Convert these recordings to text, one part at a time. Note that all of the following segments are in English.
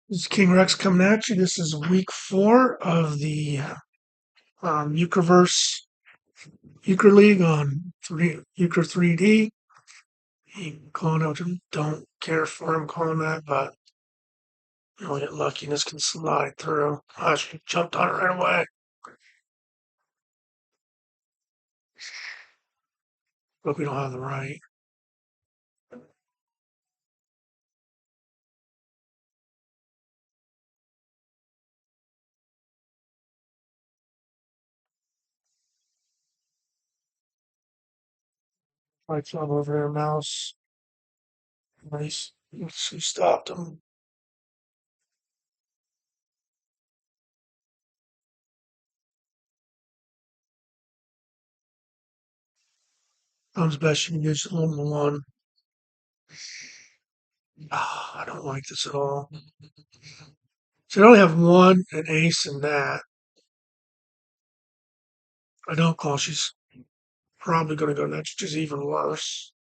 This is King Rex coming at you. This is week 4 of the Eucherverse Euchre League on Euchre 3D. You can call it out. Don't care for him calling that, but you'll get lucky and this can slide through. I should jumped on it right away. But we don't have the right. Lights on over there, mouse. Nice. She stopped him. Comes best you can do is only one. I don't like this at all. So I only have one, an ace, and that. I don't call. She's probably going to go next, which is even worse.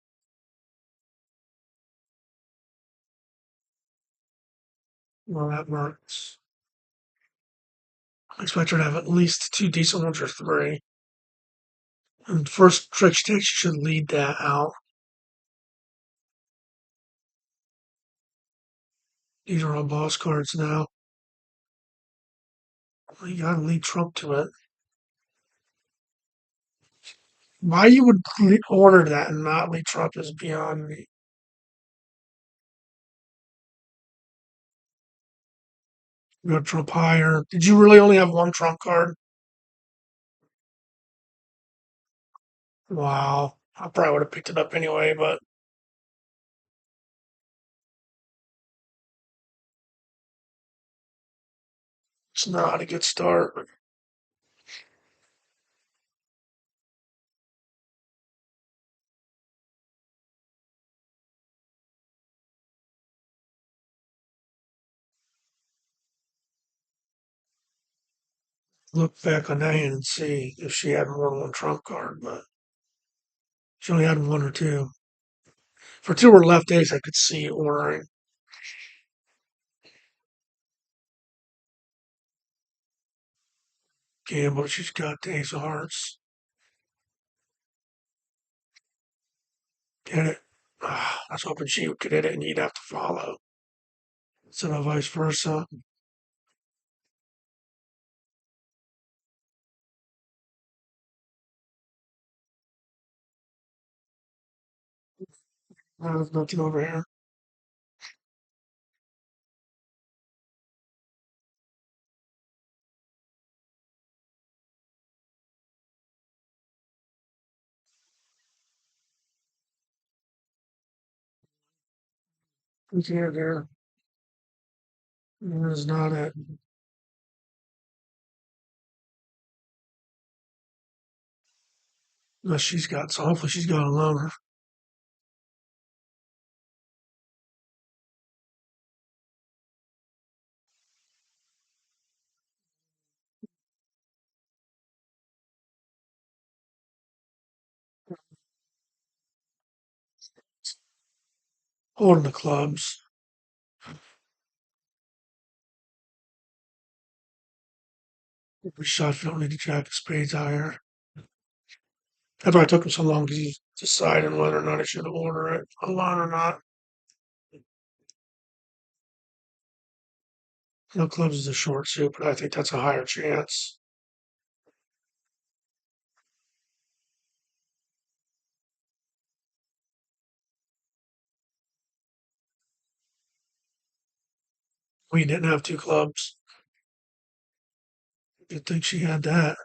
Well, that works. I expect her to have at least two decent ones or three. And first trick she takes, she should lead that out. These are all boss cards now. Well, you gotta lead Trump to it. Why you would order that and not lead Trump is beyond me. You got Trump higher. Did you really only have one Trump card? Wow. I probably would have picked it up anyway, but it's not a good start. Look back on that hand and see if she had more than one Trump card, but she only had one or two. For two or left ace, I could see ordering. Gamble, she's got the ace of hearts. Get it? I was hoping she could hit it and you'd have to follow. Instead of vice versa. There's nothing over here. What's here there? There's not it. Unless she's got, so hopefully she's got a loner. Holding the clubs. Every shot, if you don't need to jack of spades higher. That's why it took him so long because he's deciding whether or not he should order it alone or not. No clubs is a short suit, but I think that's a higher chance. We didn't have two clubs. You'd think she had that.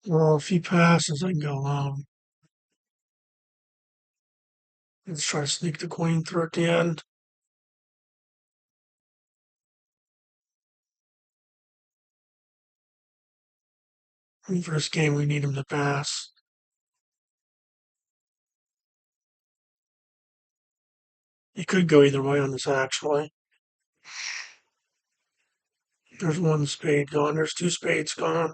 Well, if he passes, I can go alone. Let's try to sneak the queen through at the end. I mean, for this game, we need him to pass. You could go either way on this, actually. There's one spade gone. There's two spades gone.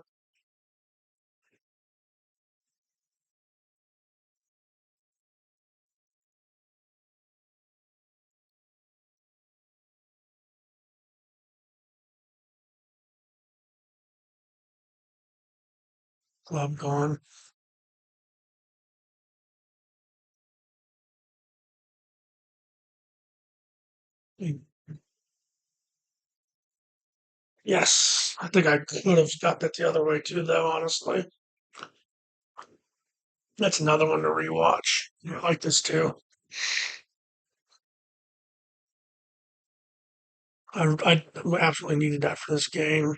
Club gone. Yes, I think I could have got that the other way too, though, honestly. That's another one to rewatch. I like this too. I absolutely needed that for this game.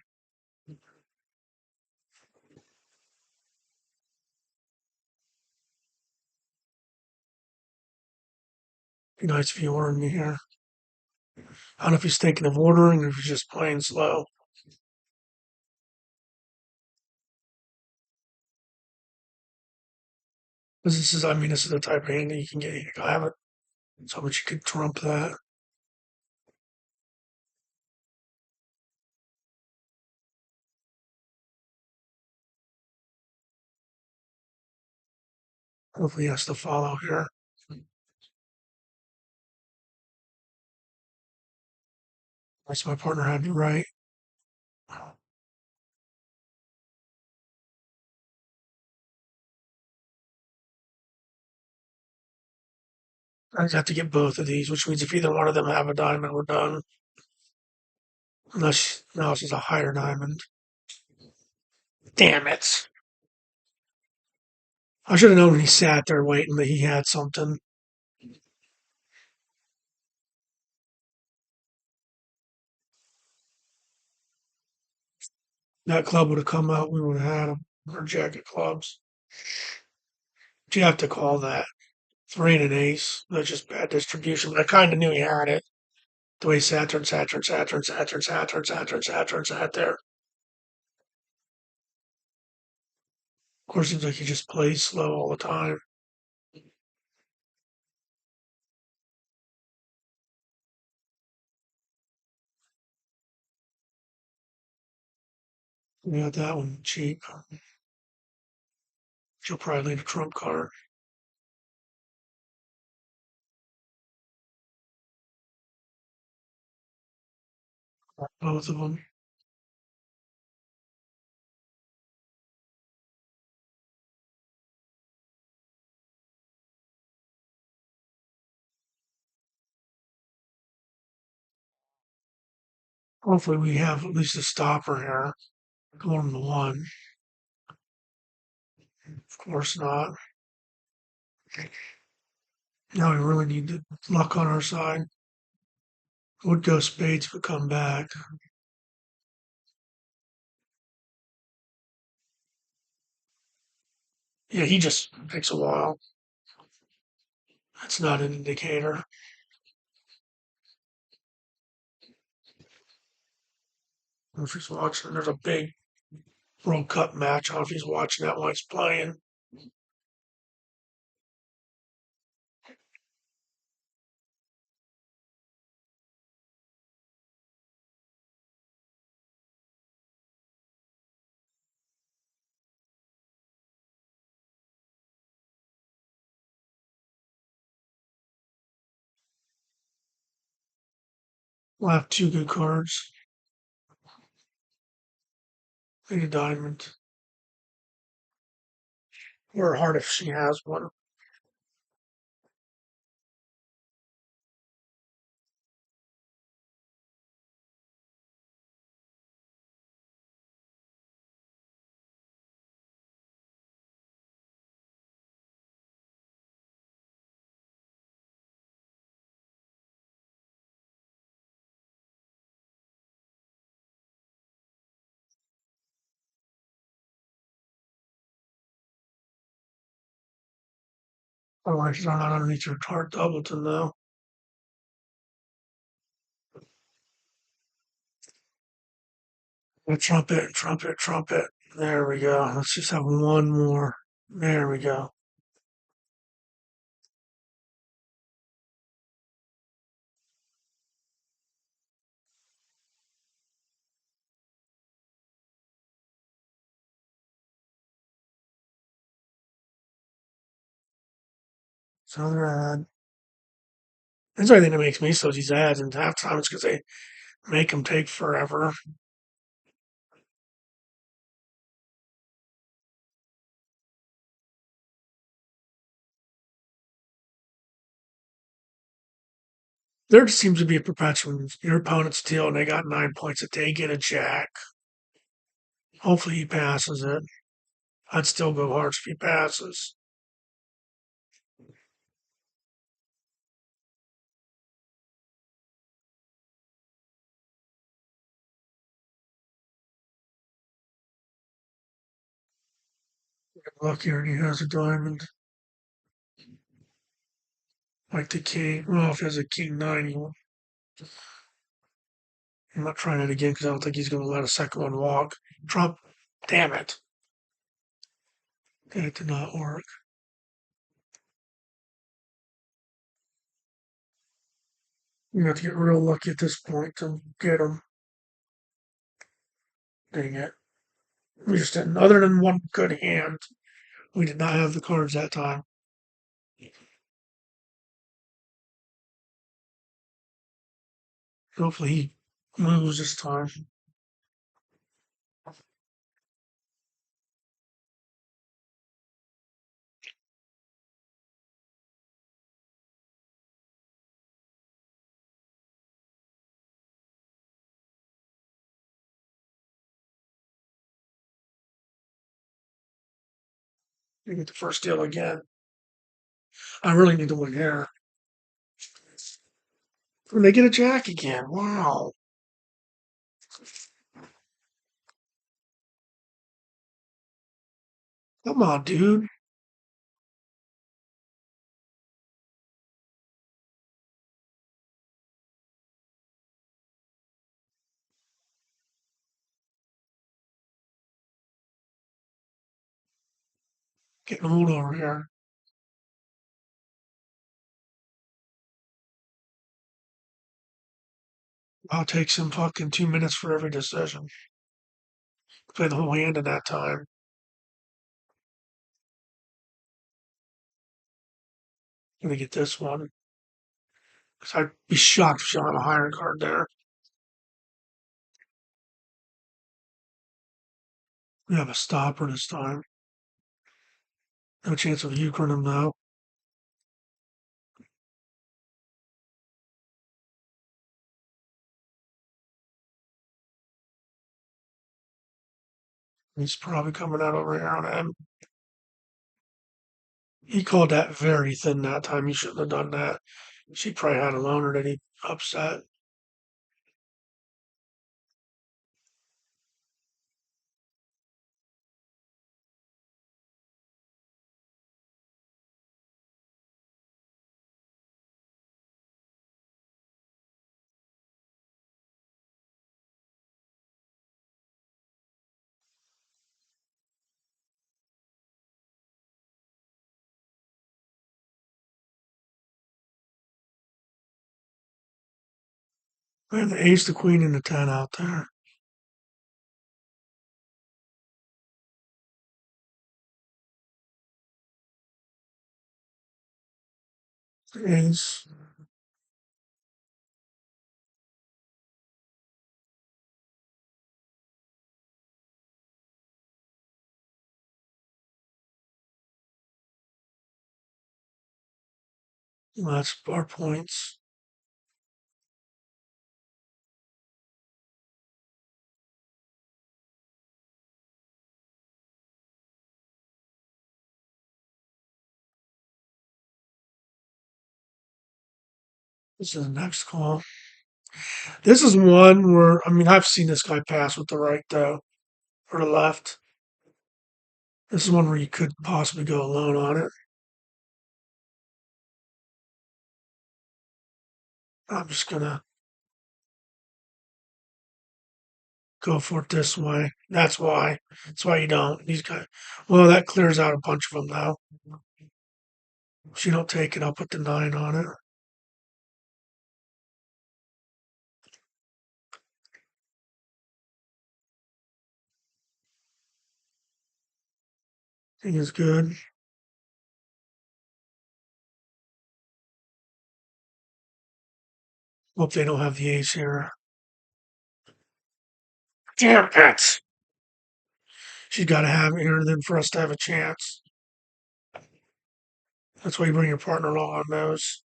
Be nice if you ordered me here. I don't know if he's thinking of ordering or if he's just playing slow. Because this is, I mean, this is the type of hand that you can get. You can have it so much you could trump that. Hopefully, he has to follow here. Nice, my partner had me right. I have to get both of these, which means if either one of them have a diamond, we're done. Unless now this is a higher diamond. Damn it. I should have known when he sat there waiting that he had something. That club would have come out, we would have had him. Our jacket clubs. But you have to call that. Three and an ace. That's just bad distribution. But I kind of knew he had it. The way Saturn there. Of course, it seems like he just plays slow all the time. We got that one cheap. She'll probably lead a trump card. Both of them. Hopefully, we have at least a stopper here. Going to one. Of course not. Now we really need the luck on our side. Would go spades but come back. Yeah, he just takes a while. That's not an indicator. If he's watching, there's a big World Cup match. I don't know if he's watching that while he's playing. We'll have two good cards. Maybe a diamond. Or a heart if she has one. Otherwise, she's not underneath her heart doubleton though. A trumpet, trumpet, trumpet. There we go. Let's just have one more. There we go. So another ad. That's the only thing that makes me so these ads, and half the time it's because they make them take forever. There seems to be a perpetual. Your opponent's steal, and they got 9 points. If they get a jack, hopefully he passes it. I'd still go hearts if he passes. Luckier, he has a diamond. Like the king. Well, if he has a king nine, I'm not trying it again because I don't think he's going to let a second one walk. Trump, damn it. That did not work. You have to get real lucky at this point to get him. Dang it. We just didn't, other than one good hand, we did not have the cards that time. Hopefully he moves this time. You get the first deal again. I really need to win here. And they get a jack again. Wow. Come on, dude. Getting old over here. I'll take some fucking 2 minutes for every decision. Play the whole hand in that time. Gonna get this one. Because I'd be shocked if she don't have a higher card there. We have a stopper this time. No chance of Euchre him though. He's probably coming out over here on him. He called that very thin that time. He shouldn't have done that. She probably had a loner that he upset. And the ace, the queen, and the 10 out there. The ace. That's our points. This is the next call. This is one where, I mean, I've seen this guy pass with the right, though, or the left. This is one where you could possibly go alone on it. I'm just going to go for it this way. That's why. That's why you don't. These guys. Well, that clears out a bunch of them now. If you don't take it, I'll put the 9 on it. I think it's good. Hope they don't have the ace here. Damn it! She's got to have it here then for us to have a chance. That's why you bring your partner along on those.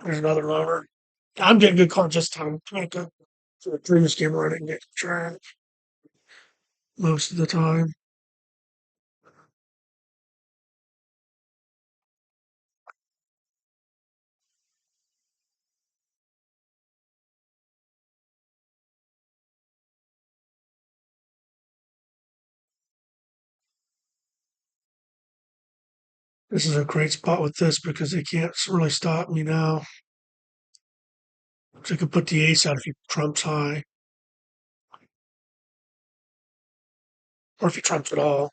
There's another loner. I'm getting good calls just time to make up for the previous game where I didn't get track most of the time. This is a great spot with this because they can't really stop me now. So I could put the ace out if he trumps high, or if he trumps at all.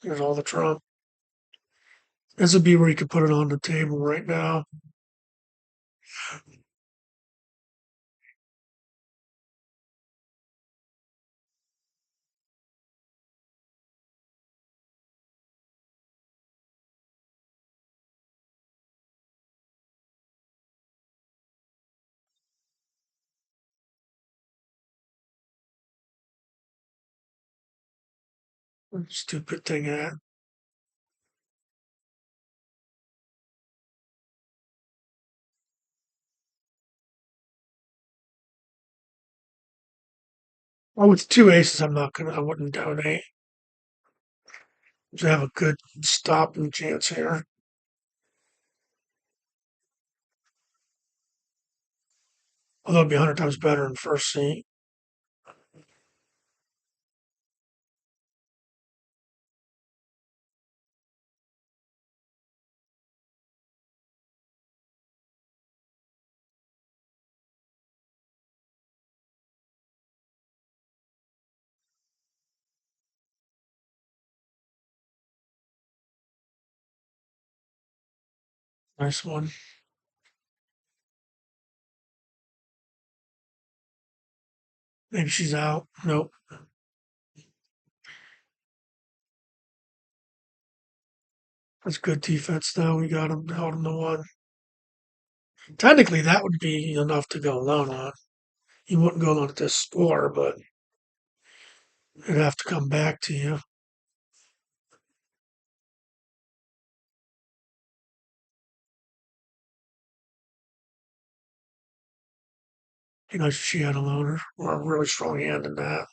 There's all the trump. This would be where you could put it on the table right now. Stupid thing at. Oh, with two aces, I wouldn't donate. To have a good stopping chance here. Although it'd be 100 times better in first seat. Nice one. Maybe she's out. Nope. That's good defense, though. We got him, held him to one. Technically, that would be enough to go alone on. He wouldn't go alone at this score, but it'd have to come back to you. You know, she had a loner or a really strong hand in that.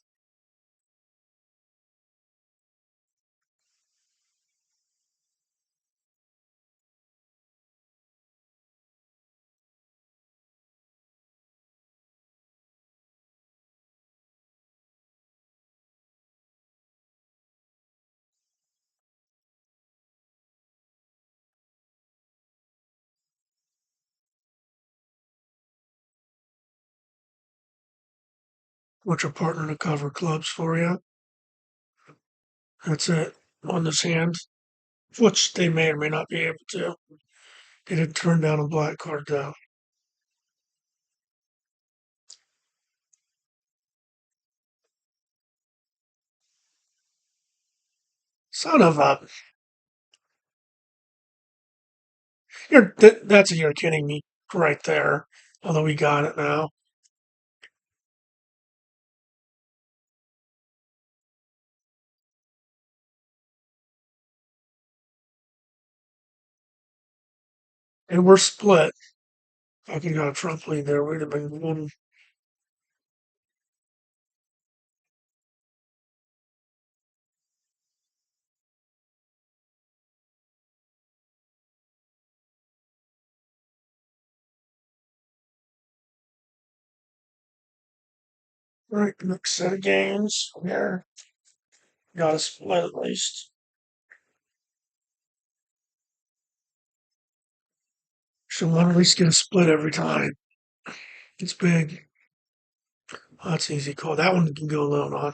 Want your partner to cover clubs for you. That's it. On this hand, which they may or may not be able to. They did turn down a black card, though. Son of a. You're kidding me right there. Although we got it now. And we're split. If I could have got a Trump lead there, we'd have been one. Right, next set of games. Here. Got a split at least. Should want to at least get a split every time. It's big. Oh, that's an easy call. That one can go alone on.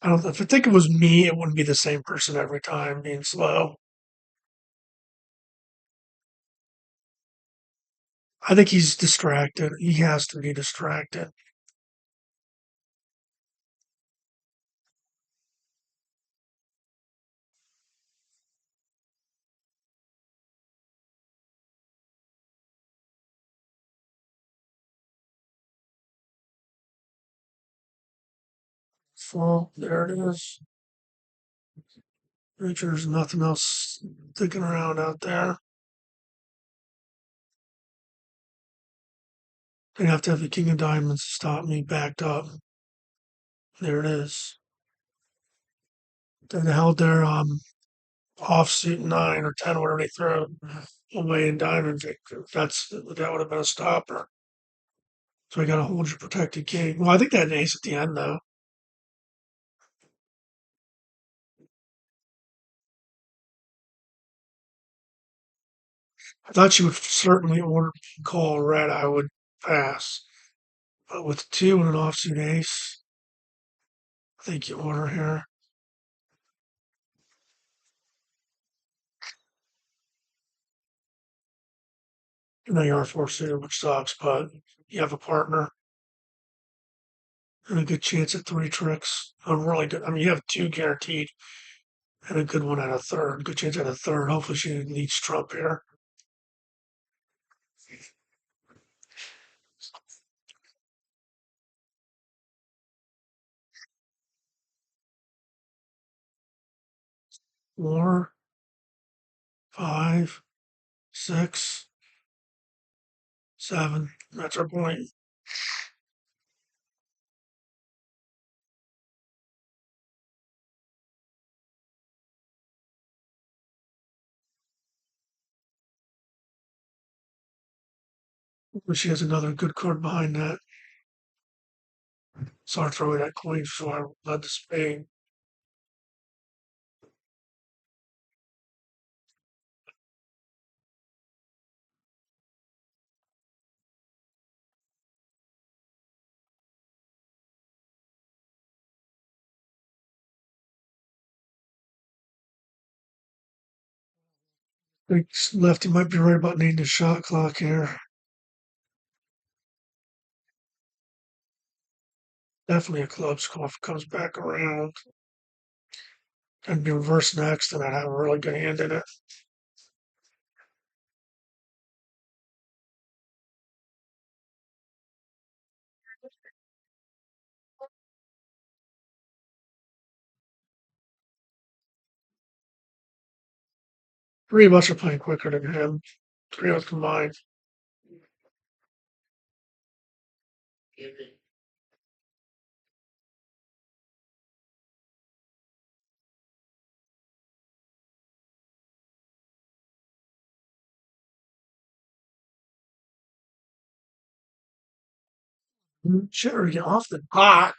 I don't. If I think it was me, it wouldn't be the same person every time being slow. I think he's distracted. He has to be distracted. So there it is. Make sure there's nothing else sticking around out there. They'd have to have the king of diamonds to stop me backed up. There it is. Then held their offsuit 9 or 10, whatever they throw away in diamonds. That would have been a stopper. So you got to hold your protected king. Well, I think that ace at the end though. I thought she would certainly order call red. I would pass, but with two and an offsuit ace, I think you order here. You know you are four suited, which sucks, but you have a partner and a good chance at three tricks. A really good. I mean, you have two guaranteed and a good one at a third. Good chance at a third. Hopefully, she leads Trump here. 4, 5, 6, 7. That's our point. Hopefully she has another good card behind that. Saw her throw that coin, so I led the spade. I think Lefty might be right about needing a shot clock here. Definitely a clubs call if it comes back around. And be reverse next, and I'd have a really good hand in it. Three of us are playing quicker than him. Three of us combined. Sure, get off the pot.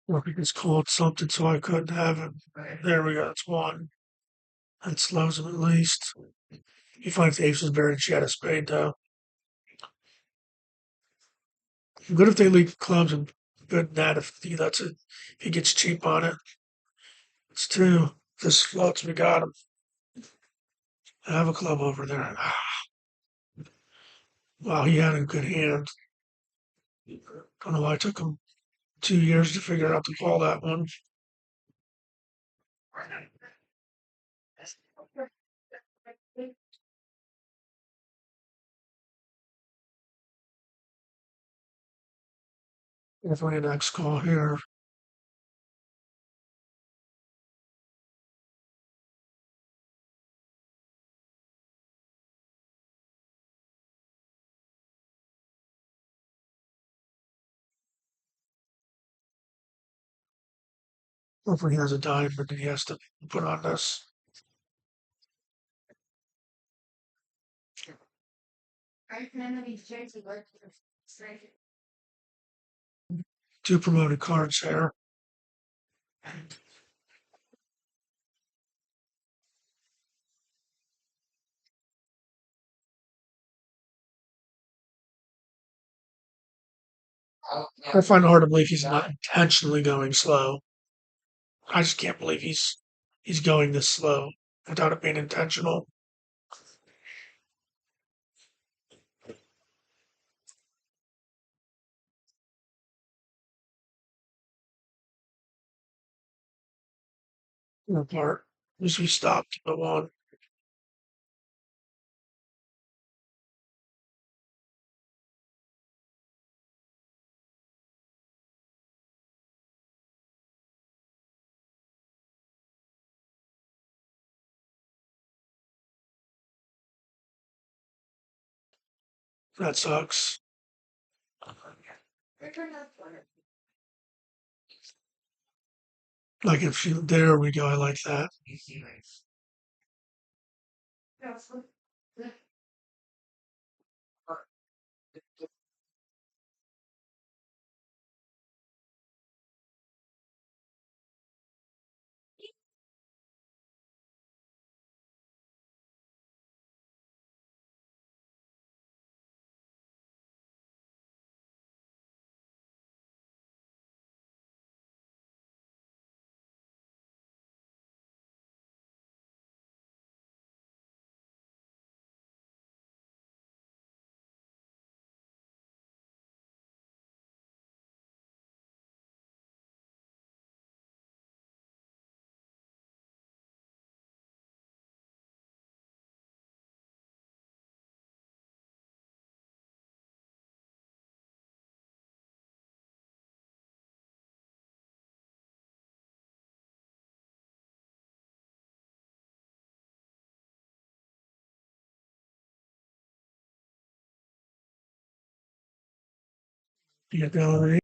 Or he just called something so I couldn't have it. There we go. That's one. That slows him at least. You find if the ace was buried, she had a spade though. Good if they leave clubs and good that if he lets it, if he gets cheap on it. It's two. This floats, we got him. I have a club over there. Wow, he had a good hand. Don't know why it took him 2 years to figure out to call that one. Definitely an X call here. Hopefully he has a diamond that he has to put on this. Two promoted cards there. I find it hard to believe he's not intentionally going slow. I just can't believe he's going this slow without it being intentional. Part. At least we stopped the one. That sucks. Like if you, there we go. I like that. You get down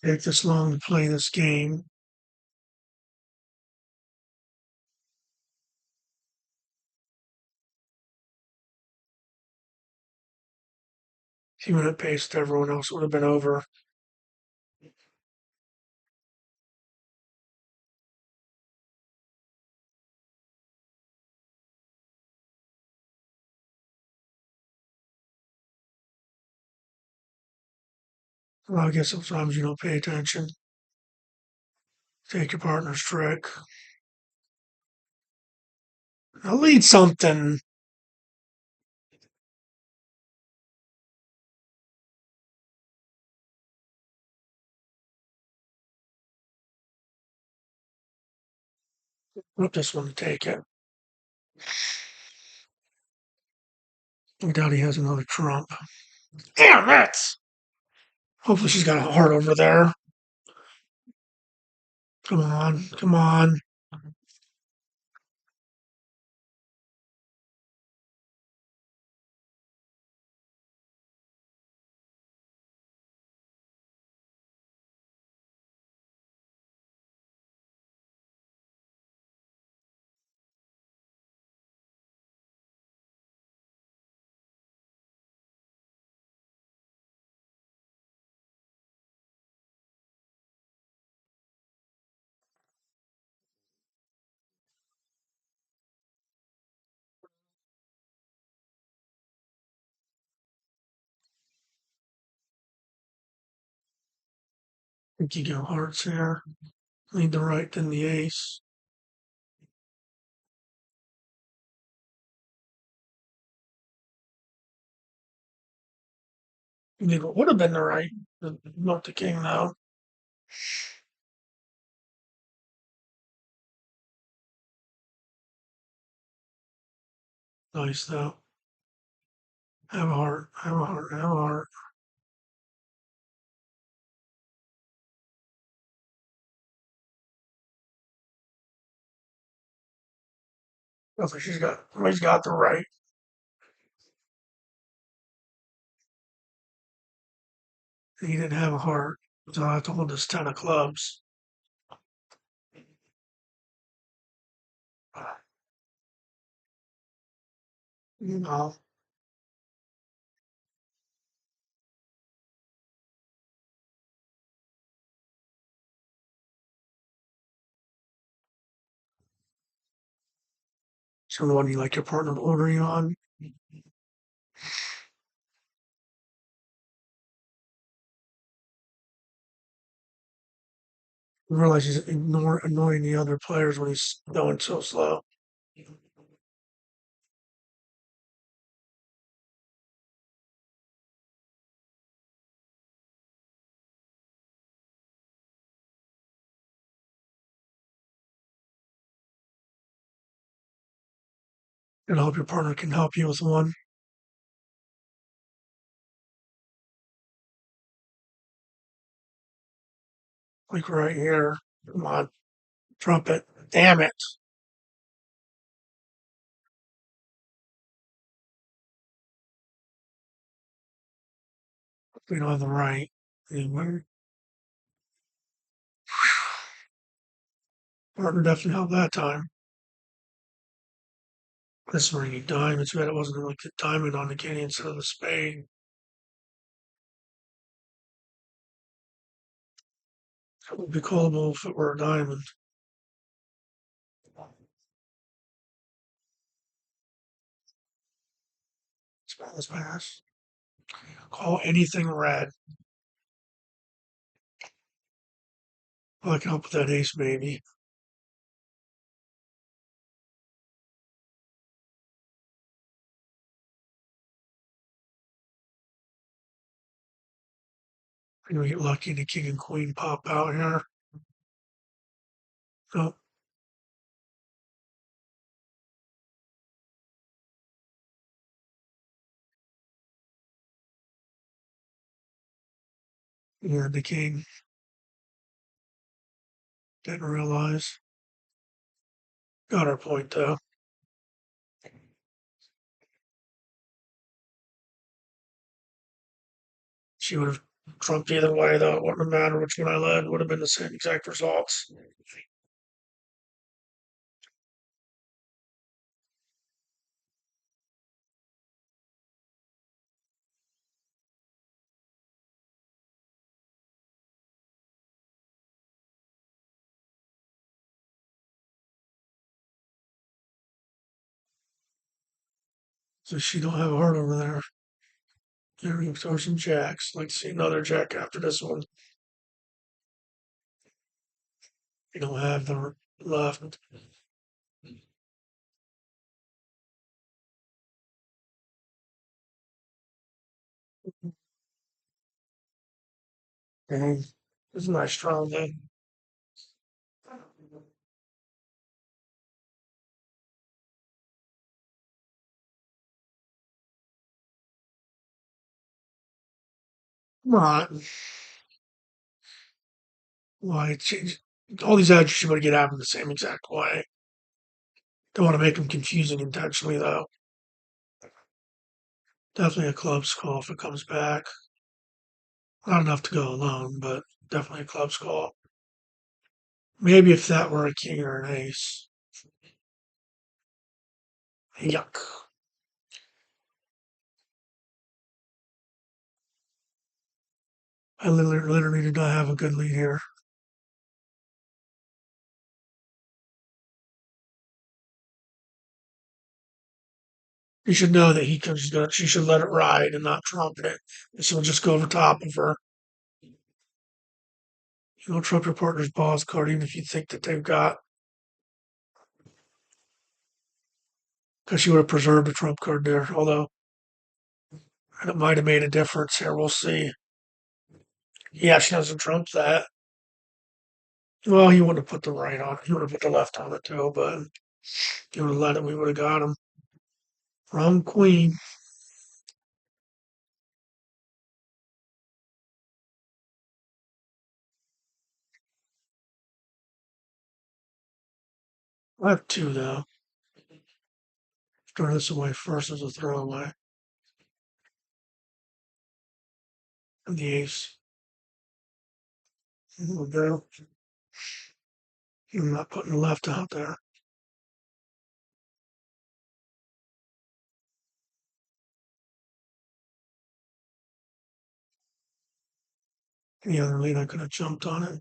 take this long to play this game. If he would have paced everyone else, it would have been over. Well, I guess sometimes you don't pay attention. Take your partner's trick. Now lead something. Flip this one to take it. I doubt he has another trump. Damn it! Hopefully she's got a heart over there. Come on, come on. I think you go hearts here. Lead the right, then the ace. I think it would have been the right, not the king though. Nice though. Have a heart, have a heart, have a heart. I think he's got the right. He didn't have a heart, so I have to hold this 10 of clubs. You know, so the one you like your partner ordering on. You realize he's annoying the other players when he's going so slow. And I hope your partner can help you with one. Like right here. Come on, trumpet. Damn it. We don't have the right. Anyway, partner definitely helped that time. This is where you need diamonds. Too bad it wasn't like the diamond on the king instead of the spade. It would be callable if it were a diamond. Let's pass. Call anything red. Well, I can help with that ace, maybe. I'm gonna get lucky and the king and queen pop out here. Oh, yeah, the king. Didn't realize. Got her point though. She would have Trumped either way, though. It wouldn't have mattered which one I led. Would have been the same exact results. So she don't have a heart over there. There we throw some jacks. Like to see another jack after this one. You don't have the left. And it's a nice strong thing. Come on. Why change all these edges you want to get out in the same exact way. Don't want to make them confusing intentionally though. Definitely a club's call if it comes back. Not enough to go alone, but definitely a club's call. Maybe if that were a king or an ace. Yuck. I literally did not have a good lead here. You should know that he comes good. She should let it ride and not trump it. And she'll just go over top of her. You don't trump your partner's balls card even if you think that they've got, because she would have preserved a trump card there. Although, and it might have made a difference here. We'll see. Yeah, she doesn't trump that. Well, he would have put the right on. He would have put the left on it too, but he would have let it. We would have got him. Wrong queen. I have two though. Throw this away first as a throwaway. And the ace. Here we go. I'm not putting the left out there. Any other lead I could have jumped on it.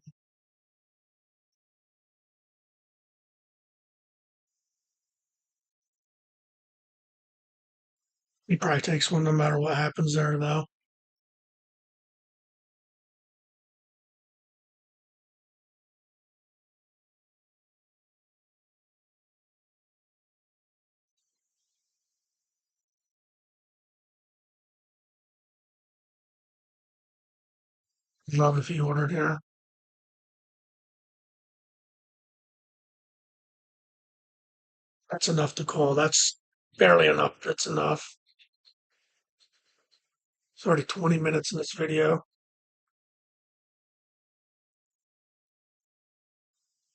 He probably takes one no matter what happens there though. Love if he ordered here. That's enough to call. That's barely enough. That's enough. It's already 20 minutes in this video.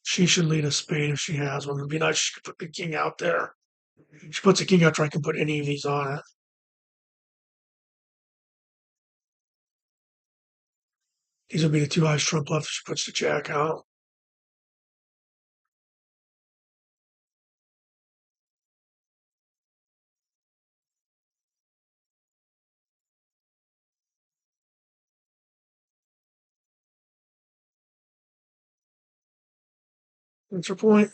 She should lead a spade if she has one. It'd be nice if she could put the king out there. If she puts a king out there, I can put any of these on it. These would be the two highest trump left if she puts the jack out. That's her point.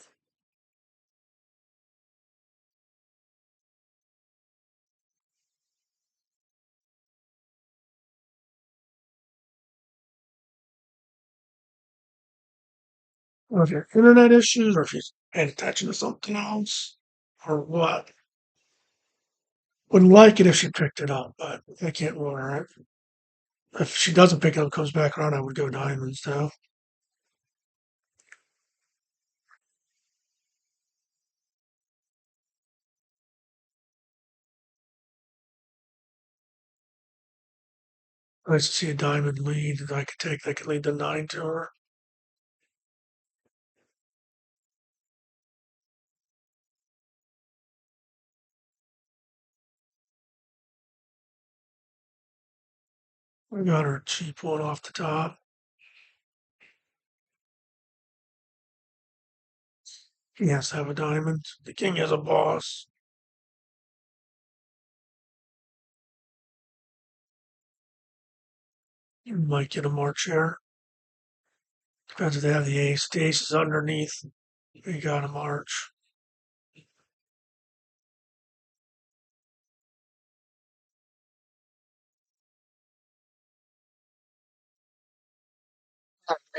Or if your internet issues, or if she's paying attention to something else, or what. Wouldn't like it if she picked it up, but I can't rule her out. If she doesn't pick it up, comes back around, I would go diamonds though. Nice to see a diamond lead that I could take. That could lead the nine to her. I got her cheap one off the top. He has to have a diamond. The king has a boss. You might get a march here. Depends if they have the ace. The ace is underneath. You got a march.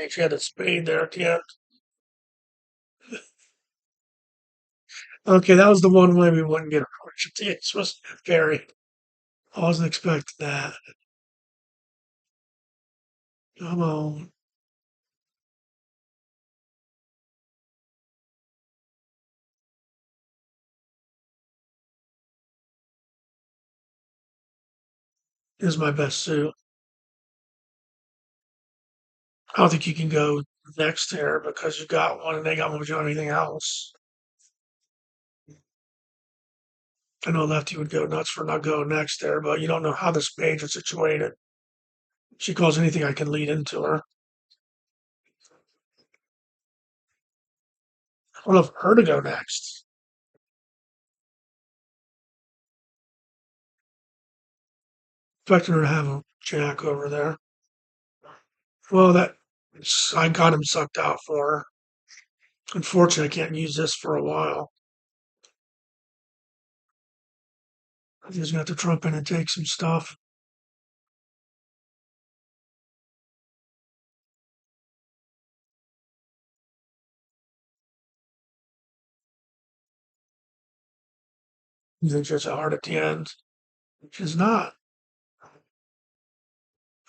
She had a spade there at the end. Okay, that was the one way we wouldn't get a march. The ace was buried. I wasn't expecting that. Come on. This is my best suit. I don't think you can go next there because you got one and they got one without anything else. I know Lefty would go nuts for not going next there, but you don't know how the spades are situated. She calls anything I can lead into her. I would love her to go next. Expecting her to have a jack over there. Well, that I got him sucked out for her. Unfortunately, I can't use this for a while. He's gonna have to trump in and take some stuff. You think she's hard at the end? She's not.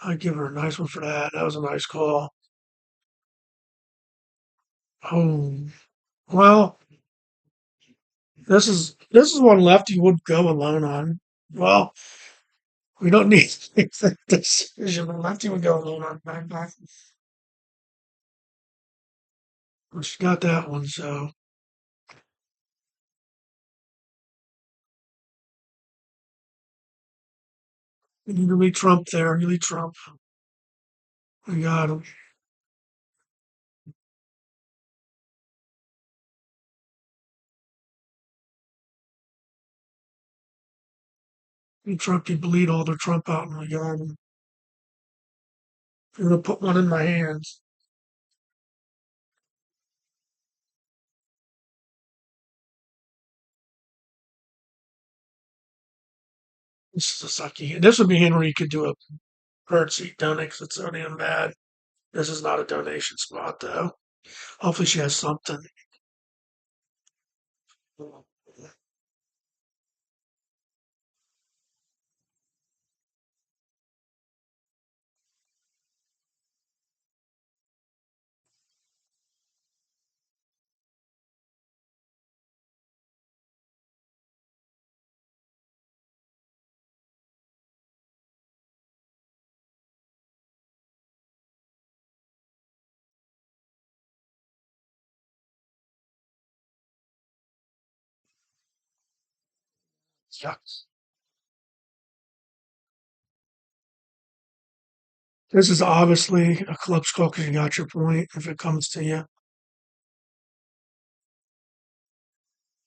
I'd give her a nice one for that. That was a nice call. Oh, well, this is one lefty would go alone on. Well, we don't need to make that decision, but lefty would go alone on back. Well, she got that one, so you need to lead Trump there. You lead Trump. We got him. You Trump, you bleed all the Trump out, and we got him. I'm gonna put one in my hands. This is a sucky hand. This would be a hand where you could do a bird seat donate because it's so damn bad. This is not a donation spot, though. Hopefully, she has something. Shucks. This is obviously a club skull because you got your point. If it comes to you,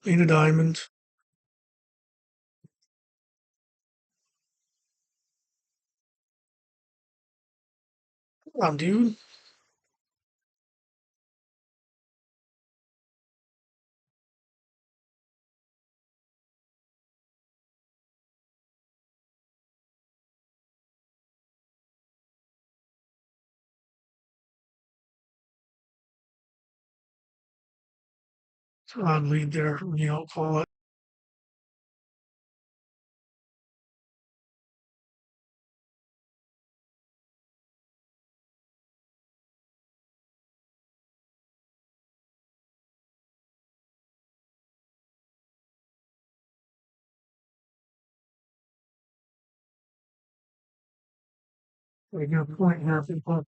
need a diamond. Come on, dude. It's an odd lead there. You don't call it. We get a point here. If you put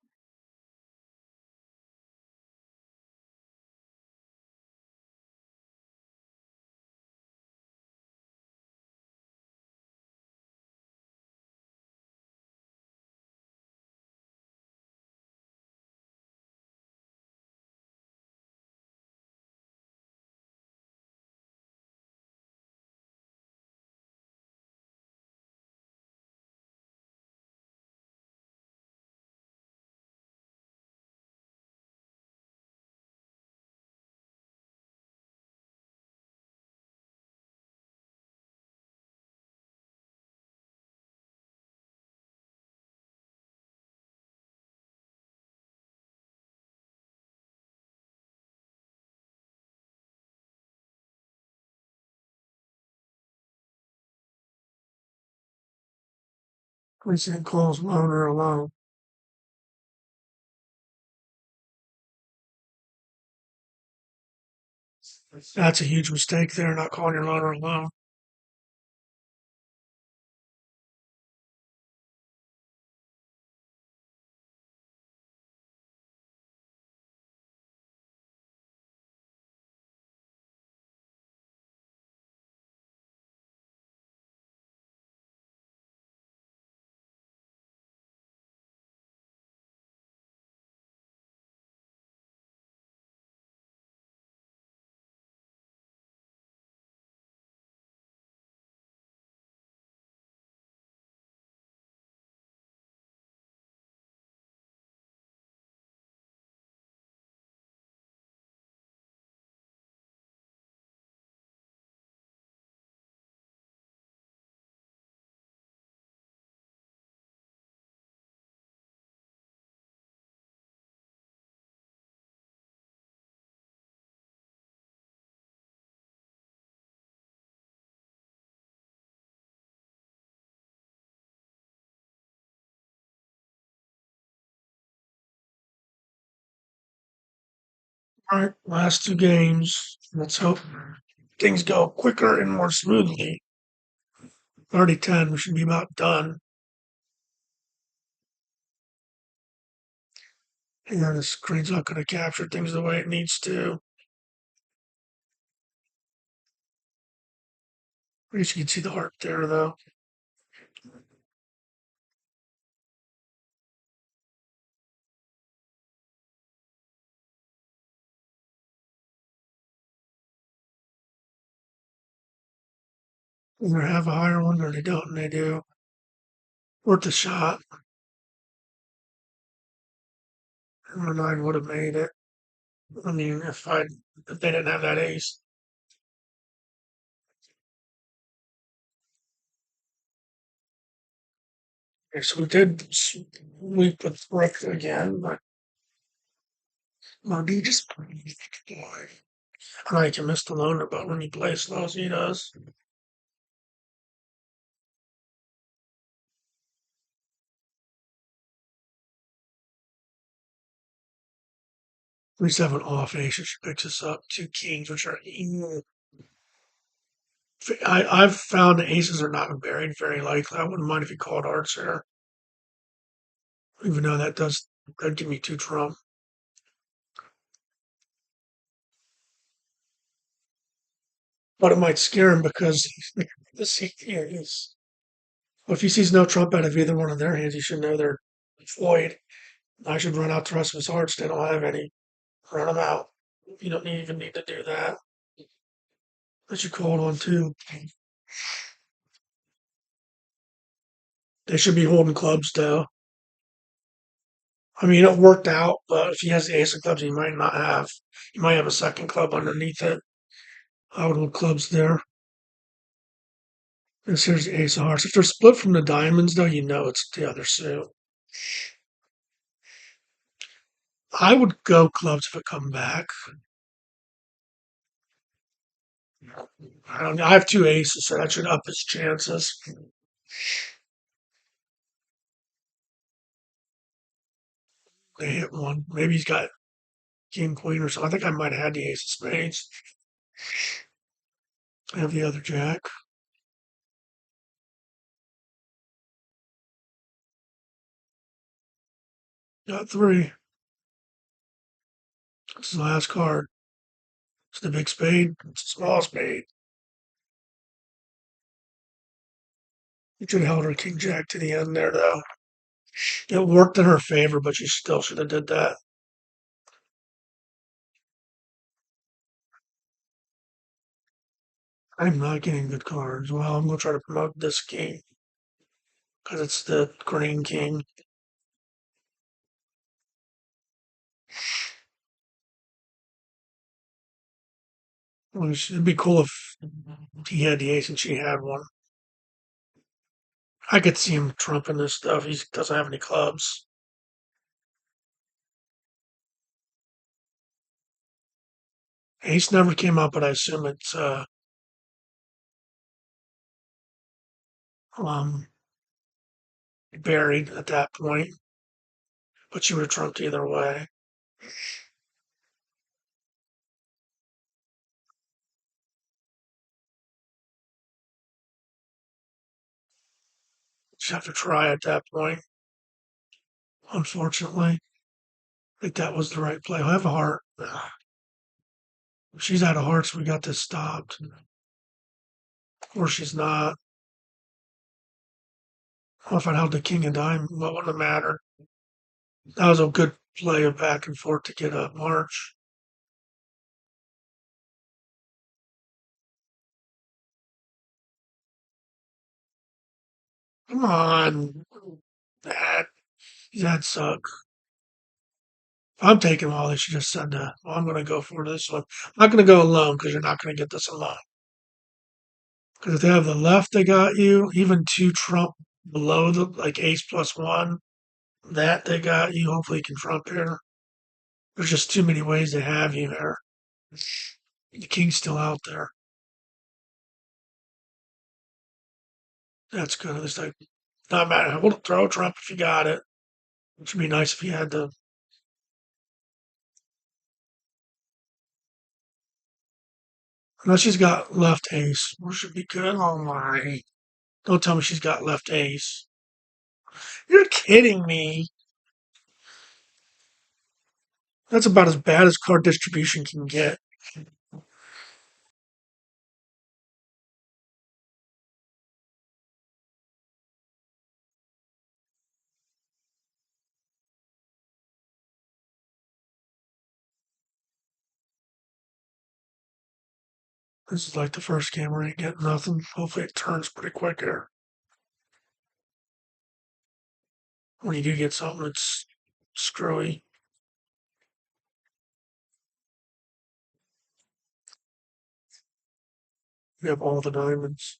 Recent calls loner alone. That's a huge mistake there, not calling your loner alone. All right, last two games. Let's hope things go quicker and more smoothly. Already 10, we should be about done. Yeah, the screen's not going to capture things the way it needs to. At least you can see the heart there, though. Either have a higher one or they don't, and they do. Worth a shot. Number 9 would have made it. I mean, if they didn't have that ace. Okay, so we did sweep with Rick again, but Mondi just boy. I know you can miss the loner, but when he plays slow as he does, 3-7 off ace if she picks us up. Two kings, which are I've found the aces are not buried very likely. I wouldn't mind if you called hearts here, even though that'd give me two trump. But it might scare him because well, if he sees no trump out of either one of their hands, he should know they're void. I should run out the rest of his hearts. They don't have any. Run them out. You don't even need to do that. But you called on two. They should be holding clubs though. I mean, it worked out, but if he has the ace of clubs, he might not have. He might have a second club underneath it. I would hold clubs there. This here's the ace of hearts. If they're split from the diamonds, though, you know it's the other suit. I would go clubs if it come back. I don't know. I have two aces, so that should up his chances. They hit one. Maybe he's got king, queen, or something. I think I might have had the ace of spades. I have the other jack. Got three. It's the last card. It's the big spade. It's the small spade. You should have held her king jack to the end there, though. It worked in her favor, but she still should have did that. I'm not getting good cards. Well, I'm gonna try to promote this king because it's the green king. Well, it'd be cool if he had the ace and she had one. I could see him trumping this stuff. He doesn't have any clubs. Ace never came up, but I assume it's um buried at that point, but you were trumped either way. Just have to try at that point. Unfortunately, I think that was the right play. I have a heart. She's out of hearts. We got this stopped. Of course, she's not. Well, if I held the king and diamond, what wouldn't have mattered? That was a good play of back and forth to get a march. Come on. That, that sucks. If I'm taking all this, you just said that. Well, I'm going to go for this one. I'm not going to go alone because you're not going to get this alone. Because if they have the left, they got you. Even two trump below the, like ace plus one, that they got you. Hopefully you can trump here. There's just too many ways to have you there. The king's still out there. That's good. At least I, not matter. We'll throw trump if you got it. Which would be nice if you had the. Unless she's got left ace, which should be good. Oh my! Don't tell me she's got left ace. You're kidding me. That's about as bad as card distribution can get. This is like the first game where you get nothing. Hopefully it turns pretty quick here. When you do get something that's screwy, you have all the diamonds.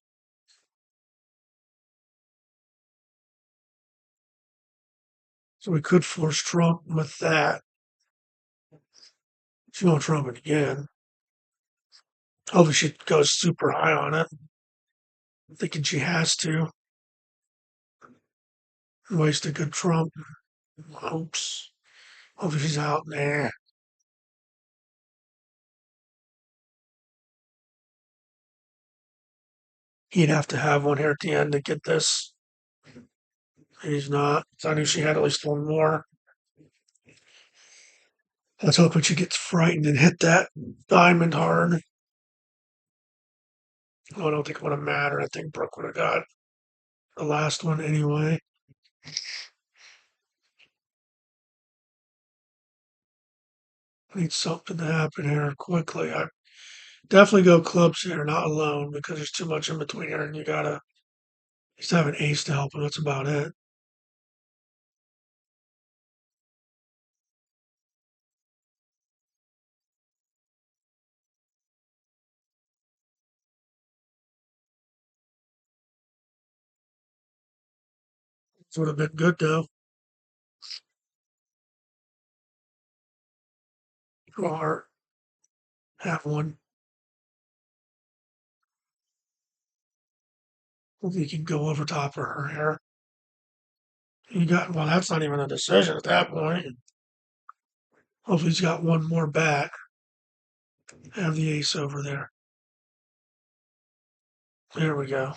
So we could force Trump with that. She won't Trump it again. Hopefully she goes super high on it. Thinking she has to. Waste a good Trump. Oops. Hopefully she's out. Nah. He'd have to have one here at the end to get this. He's not. So I knew she had at least one more. I was hoping she gets frightened and hit that diamond hard. Oh, I don't think it would have mattered. I think Brooke would have got the last one anyway. I need something to happen here quickly. I definitely go clubs here, not alone, because there's too much in between here, and you gotta just have an ace to help, and that's about it. It would have been good though. Or have one. Hopefully you can go over top of her here. You got well. That's not even a decision at that point. Hopefully he's got one more back. Have the ace over there. There we go.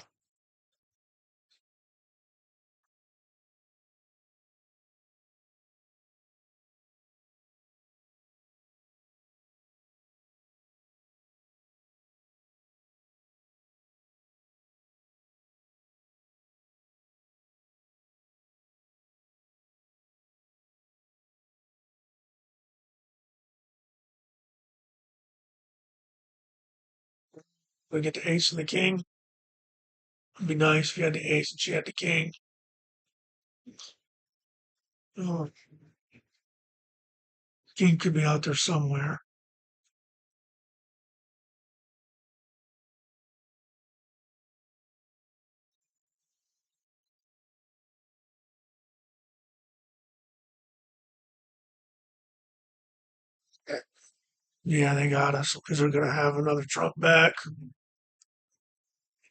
We get the ace and the king. It'd be nice if you had the ace and she had the king. Oh, king could be out there somewhere. Yeah, they got us because they're going to have another Trump back.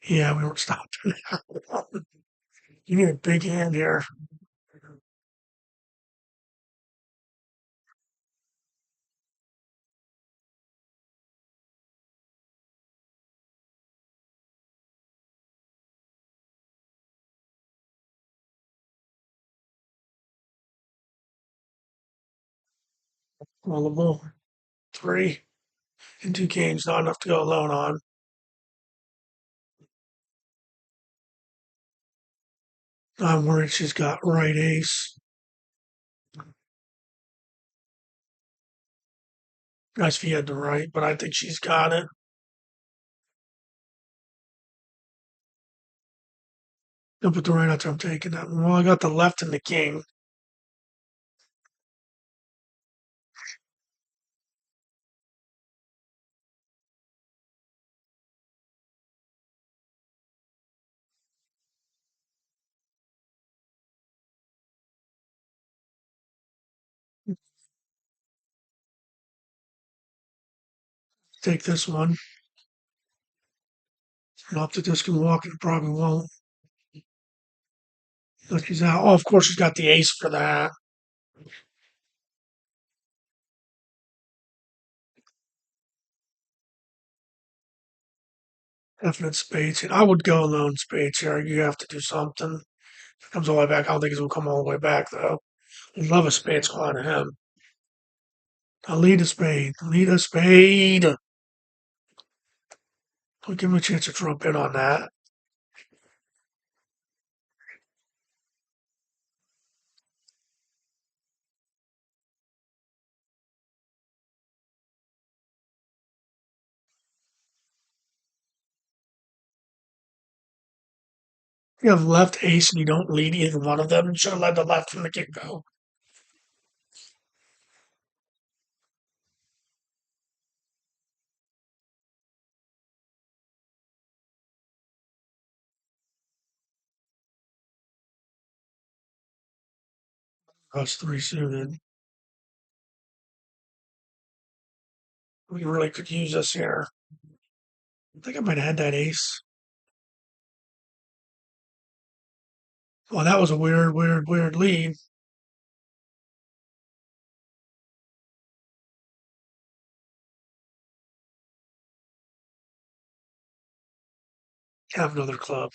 Yeah, we weren't stopping that one. You need a big hand here. Rollable. Three and two kings, not enough to go alone on. I'm worried she's got right ace. Nice if he had the right, but I think she's got it. Don't put the right out there. I'm taking that one. Well, I got the left and the king. Take this one. Not that this can walk, it probably won't. Look, she's out. Oh, of course, she's got the ace for that. Definite spades. And I would go alone spades here. You have to do something. If it comes all the way back, I don't think it's going to come all the way back, though. I love a spade's calling to him. I'll lead a spade. Lead a spade. I'll give him a chance to trump in on that. If you have left ace and you don't lead either one of them, you should have led the left from the get go. That's three suited. We really could use this here. I think I might have had that ace. Well, that was a weird lead. Have another club.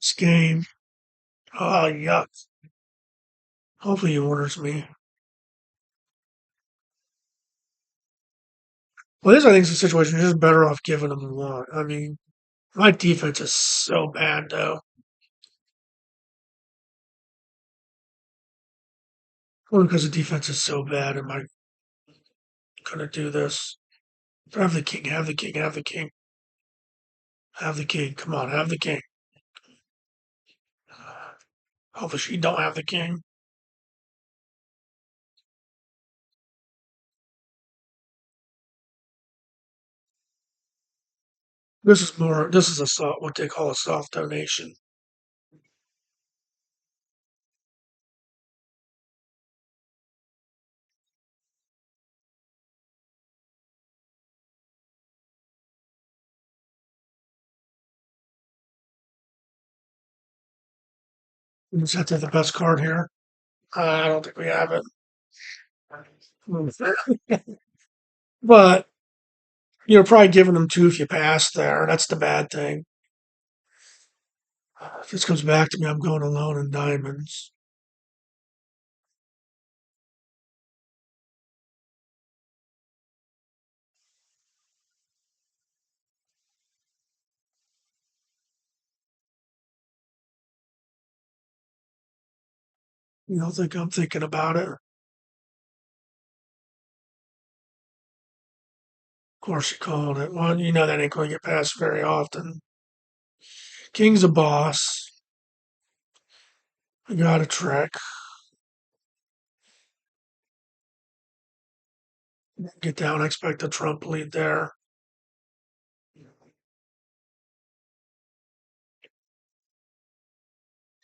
This game. Oh, yuck. Hopefully he orders me. Well, this I think is a situation you're just better off giving him one. I mean, my defense is so bad though. Only because the defense is so bad am I gonna do this. Have the king, have the king, have the king, have the king. Come on, have the king. Hopefully she don't have the king. This is a soft, what they call a soft donation. We just have to have the best card here. I don't think we have it. But you're probably giving them two if you pass there. That's the bad thing. If this comes back to me, I'm going alone in diamonds. You don't think I'm thinking about it? Of course you called it. Well, you know that ain't going to get passed very often. King's a boss. I got a trick. Get down. I expect a trump lead there.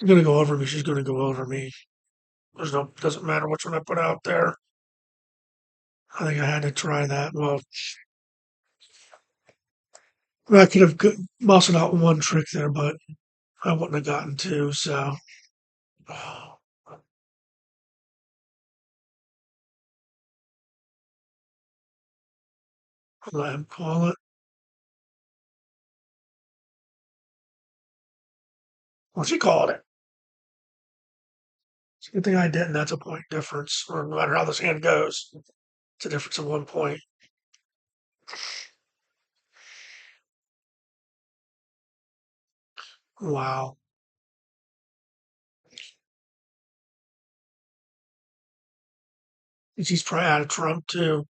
She's gonna go over me. She's gonna go over me. Doesn't matter which one I put out there. I think I had to try that. Well, I could have muscled out one trick there, but I wouldn't have gotten two. So let him call it. Well, she called it. It's a good thing I didn't. That's a point difference. Or no matter how this hand goes, it's a difference of 1 point. Wow. And she's probably out of trump too.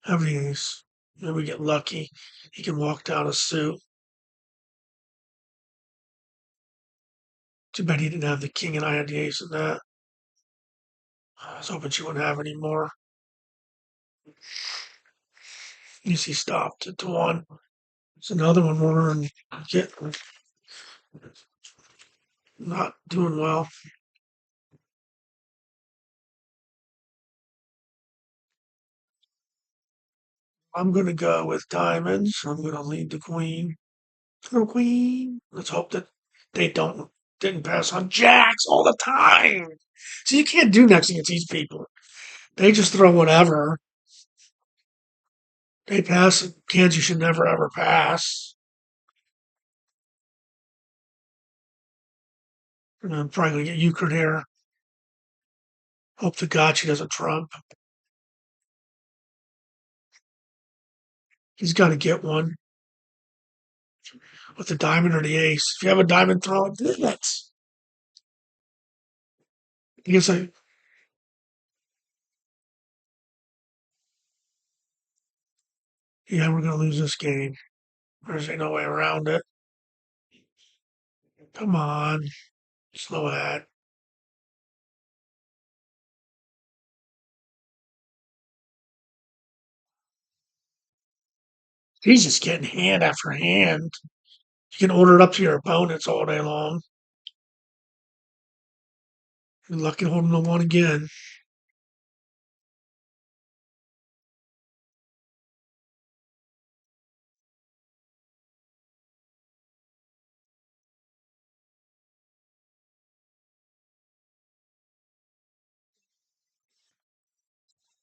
Everything's. Maybe we get lucky. He can walk down a suit. Too bad he didn't have the king and I had the ace in that. I was hoping she wouldn't have any more. You see, stopped at 1. It's another one we're getting not doing well. I'm gonna go with diamonds. I'm gonna lead the queen. Go queen. Let's hope that they didn't pass on jacks all the time. So you can't do next against these people. They just throw whatever. They pass hands you should never ever pass. And I'm probably gonna get Euchre here. Hope to God she doesn't trump. He's got to get one with the diamond or the ace. If you have a diamond, throw it. That's. I guess yeah, we're gonna lose this game. There's ain't no way around it. Come on, slow that. He's just getting hand after hand. You can order it up to your opponents all day long. You're lucky to hold them to 1 again.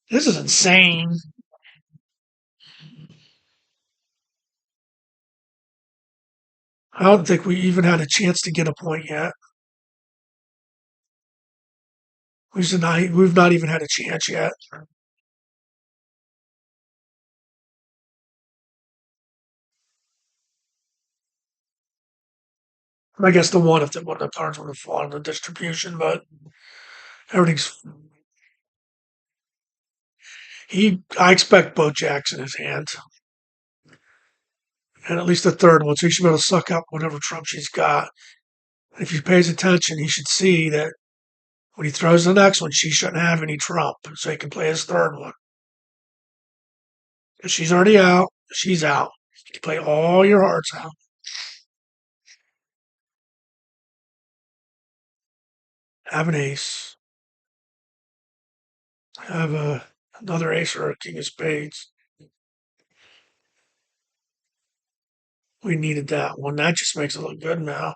This is insane. I don't think we even had a chance to get a point yet. We've not even had a chance yet. I guess the one if one of the cards would have fallen in the distribution, but everything's I expect both jacks in his hand. And at least the third one, so he should be able to suck up whatever trump she's got. If he pays attention, he should see that when he throws the next one, she shouldn't have any trump, so he can play his third one. If she's already out, she's out. You can play all your hearts out. Have an ace. Have another ace or a king of spades. We needed that one. That just makes it look good now.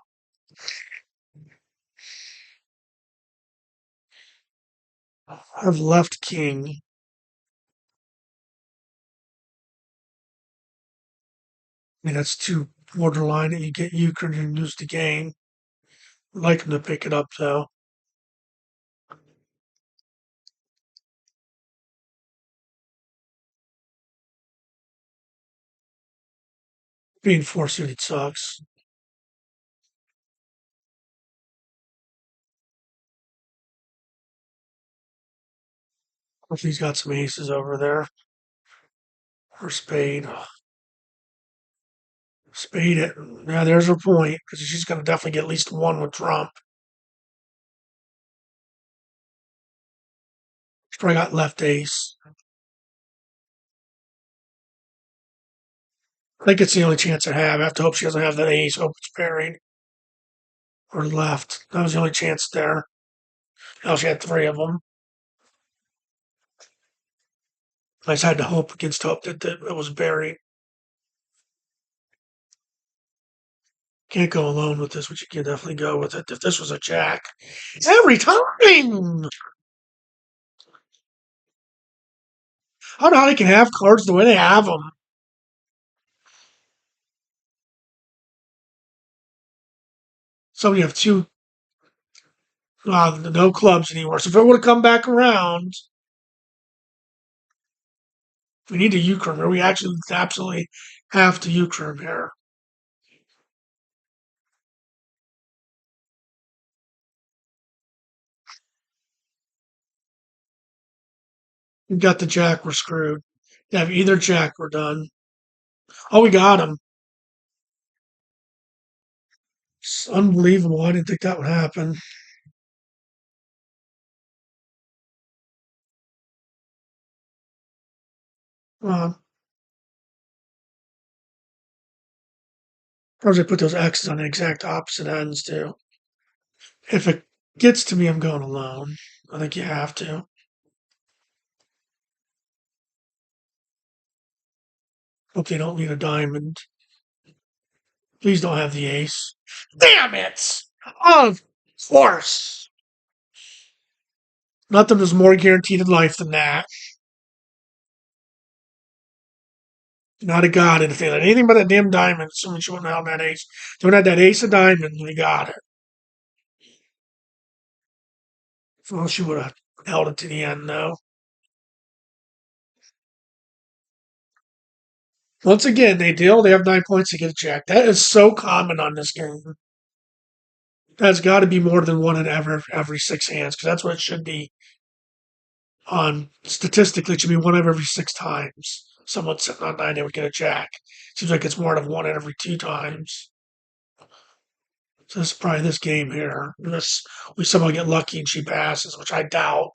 Have left king. I mean, that's too borderline that you get Euchre and lose the game. I'd like him to pick it up, though. Being 4 suited sucks. If he's got some aces over there. Or spade. Spade it. Yeah, there's her point, because she's going to definitely get at least one with trump. She's probably got left ace. I think it's the only chance I have. I have to hope she doesn't have that ace. Hope it's pairing. or left. That was the only chance there. Now she had three of them. I just had to hope against hope that it was buried. Can't go alone with this, but you can definitely go with it. If this was a jack, every time! I don't know how they can have cards the way they have them. So we have two, no clubs anymore. So if it would have come back around, we need to Euchre here. We actually absolutely have to Euchre here. We got the jack, we're screwed. Yeah, either jack, we're done. Oh, we got him. It's unbelievable. I didn't think that would happen. Uh, Or they put those X's on the exact opposite ends too. If it gets to me, I'm going alone. I think you have to. Hope they don't leave a diamond. Please don't have the ace. Damn it! Of course. Nothing is more guaranteed in life than that. Not a god anything. Anything but a damn diamond. Someone should have held that ace. Don't have that ace of diamond, we got it. Well, she would have held it to the end though. Once again, they deal. They have 9 points to get a check. That is so common on this game. That's got to be more than one in every six hands because that's what it should be. On statistically, it should be one of every six times. Someone sitting on nine, they would get a jack. Seems like it's more than one in every two times. So this is probably this game here. Unless we somehow get lucky and she passes, which I doubt.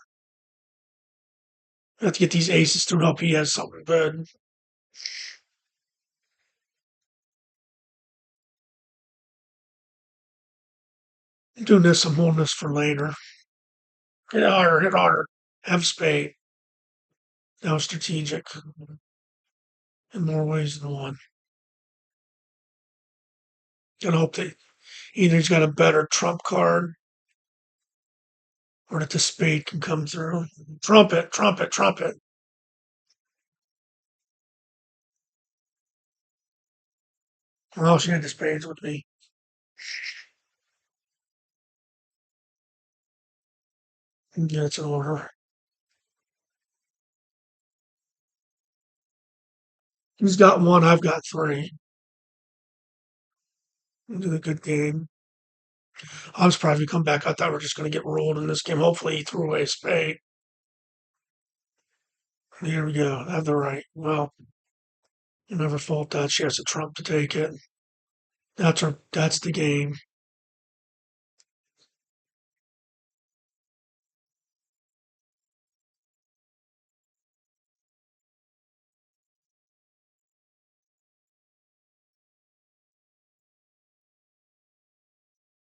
We have to get these aces through and hope he has something good. I'm doing this, I'm holding this for later. Hit harder, hit harder. Have spade. Now strategic in more ways than one. And hope that either he's got a better trump card or that the spade can come through. Trumpet, trumpet, trumpet. Well, she had the spades with me. Yeah, it's an order. He's got one, I've got three. Into a good game. I was surprised we come back. I thought we are just going to get rolled in this game. Hopefully, he threw away a spade. Here we go. I have the right. Well, you never fault that. She has a trump to take it. That's her. That's the game.